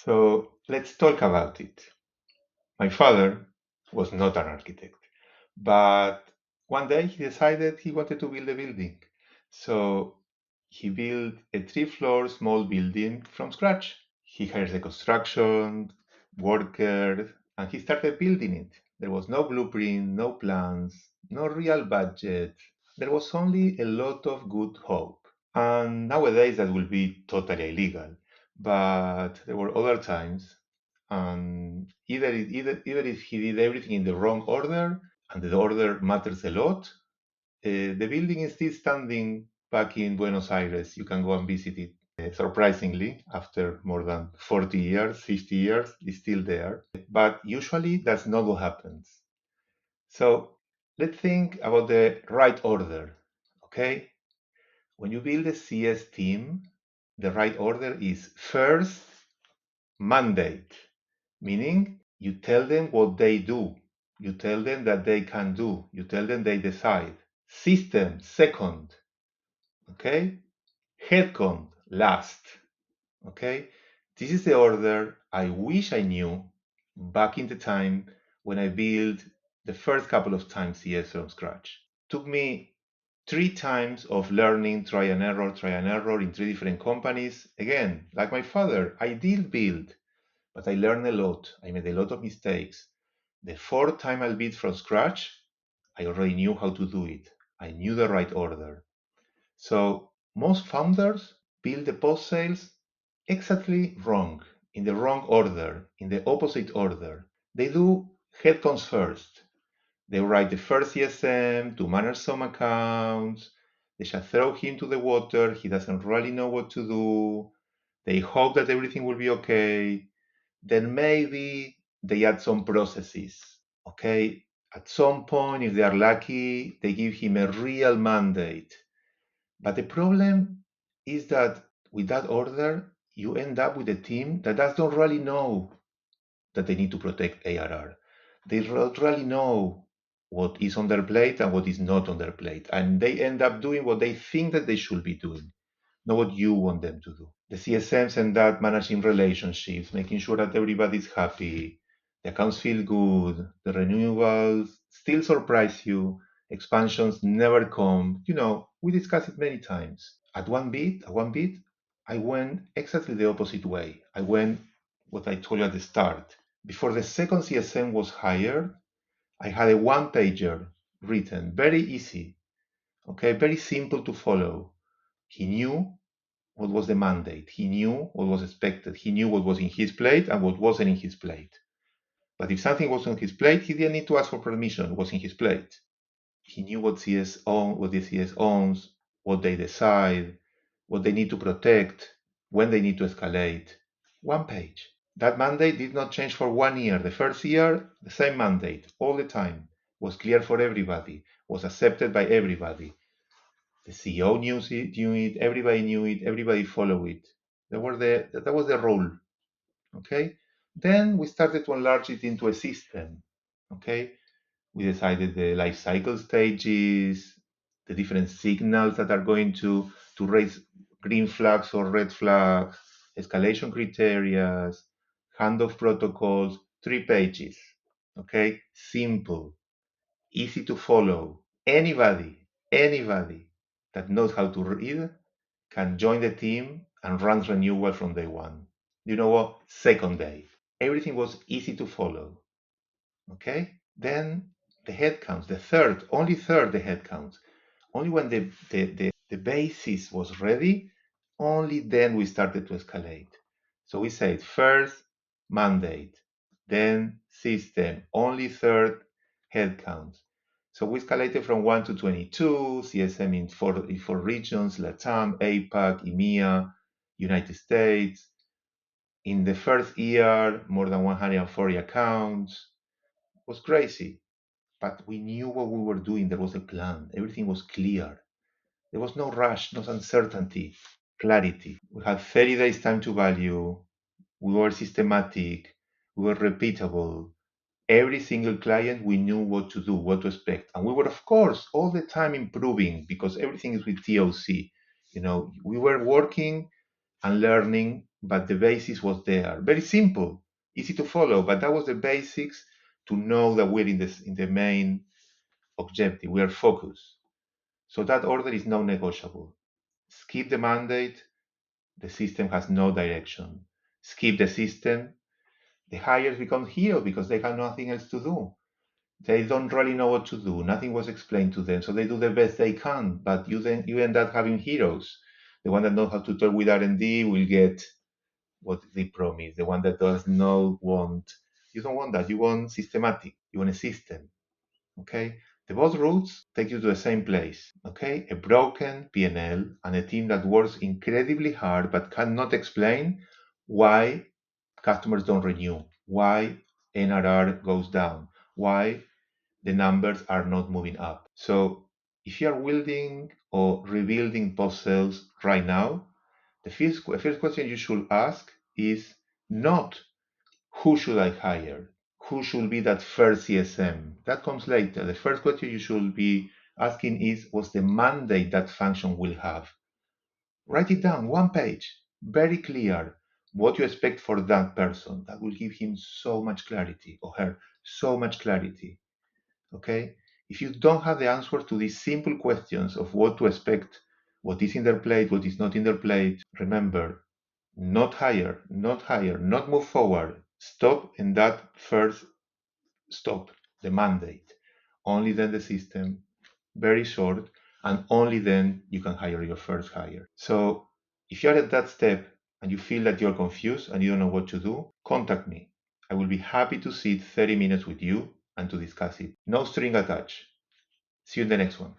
So let's talk about it. My father was not an architect, but one day he decided he wanted to build a building. So he built a 3-floor small building from scratch. He hired a construction worker and he started building it. There was no blueprint, no plans, no real budget. There was only a lot of good hope. And nowadays that will be totally illegal. But there were other times, and either if he did everything in the wrong order, and the order matters a lot, the building is still standing back in Buenos Aires. You can go and visit it. Surprisingly, after more than 40 years, 50 years, it's still there. But usually that's not what happens. So let's think about the right order, okay? When you build a CS team, the right order is first mandate, meaning you tell them what they do. You tell them that they can do. You tell them they decide. System, second. Okay? Headcount, last. Okay? This is the order I wish I knew back in the time when I built the first couple of times CS from scratch. Took me 3 times of learning, try and error in 3 different companies. Again, like my father, I did build, but I learned a lot. I made a lot of mistakes. The fourth time I built from scratch, I already knew how to do it. I knew the right order. So most founders build the post sales exactly wrong, in the wrong order, in the opposite order. They do headcounts first. They write the first CSM to manage some accounts. They just throw him to the water. He doesn't really know what to do. They hope that everything will be okay. Then maybe they add some processes. Okay. At some point, if they are lucky, they give him a real mandate. But the problem is that with that order, you end up with a team that does not really know that they need to protect ARR. They don't really know what is on their plate and what is not on their plate. And they end up doing what they think that they should be doing, not what you want them to do. The CSMs end up managing relationships, making sure that everybody's happy, the accounts feel good, the renewals still surprise you, expansions never come. We discussed it many times. At one bit, I went exactly the opposite way. I went what I told you at the start. Before the second CSM was hired, I had a one-pager written, very easy, okay, very simple to follow. He knew what was the mandate. He knew what was expected. He knew what was in his plate and what wasn't in his plate. But if something was on his plate, he didn't need to ask for permission. It was in his plate. He knew what the CS owns, what they decide, what they need to protect, when they need to escalate. One page. That mandate did not change for 1 year. The first year, the same mandate all the time. Was clear for everybody, was accepted by everybody. The CEO knew it, everybody knew it, everybody followed it. That was the rule. Okay. Then we started to enlarge it into a system. Okay. We decided the life cycle stages, the different signals that are going to raise green flags or red flags, escalation criteria, handoff protocols, 3 pages. Okay. Simple, easy to follow. Anybody that knows how to read can join the team and run renewal from day one. You know what? Second day. Everything was easy to follow. Okay? Then the headcounts, only third the headcounts. Only when the basis was ready, only then we started to escalate. So we said first mandate, then system, only third headcount. So we escalated from 1 to 22, CSM in four regions, LATAM, APAC, EMEA, United States. In the first year, more than 140 accounts. It was crazy, but we knew what we were doing. There was a plan. Everything was clear. There was no rush, no uncertainty, clarity. We had 30 days time to value. We were systematic. We were repeatable. Every single client, we knew what to do, what to expect. And we were, of course, all the time improving because everything is with TOC. We were working and learning but the basis was there. Very simple, easy to follow, but that was the basics to know that we're in the main objective. We are focused. So that order is non-negotiable. Skip the mandate, the system has no direction. Skip the system, the hires become heroes because they have nothing else to do. They don't really know what to do. Nothing was explained to them, so they do the best they can. But you end up having heroes. The one that knows how to talk with R&D will get what they promise. The one that does not want, you don't want that. You want systematic. You want a system. Okay. The both routes take you to the same place. Okay. A broken P&L and a team that works incredibly hard but cannot explain why customers don't renew, why NRR goes down, why the numbers are not moving up. So if you are building or rebuilding post sales right now, the first question you should ask is not who should I hire? Who should be that first CSM? That comes later. The first question you should be asking is what's the mandate that function will have? Write it down, one page, very clear what you expect for that person. That will give him so much clarity, or her so much clarity. Okay? If you don't have the answer to these simple questions of what to expect, what is in their plate, what is not in their plate, remember, not higher, not move forward. Stop in that first stop, the mandate. Only then the system, very short, and only then you can hire your first hire. So if you're at that step and you feel that you're confused and you don't know what to do, contact me. I will be happy to sit 30 minutes with you and to discuss it. No string attached. See you in the next one.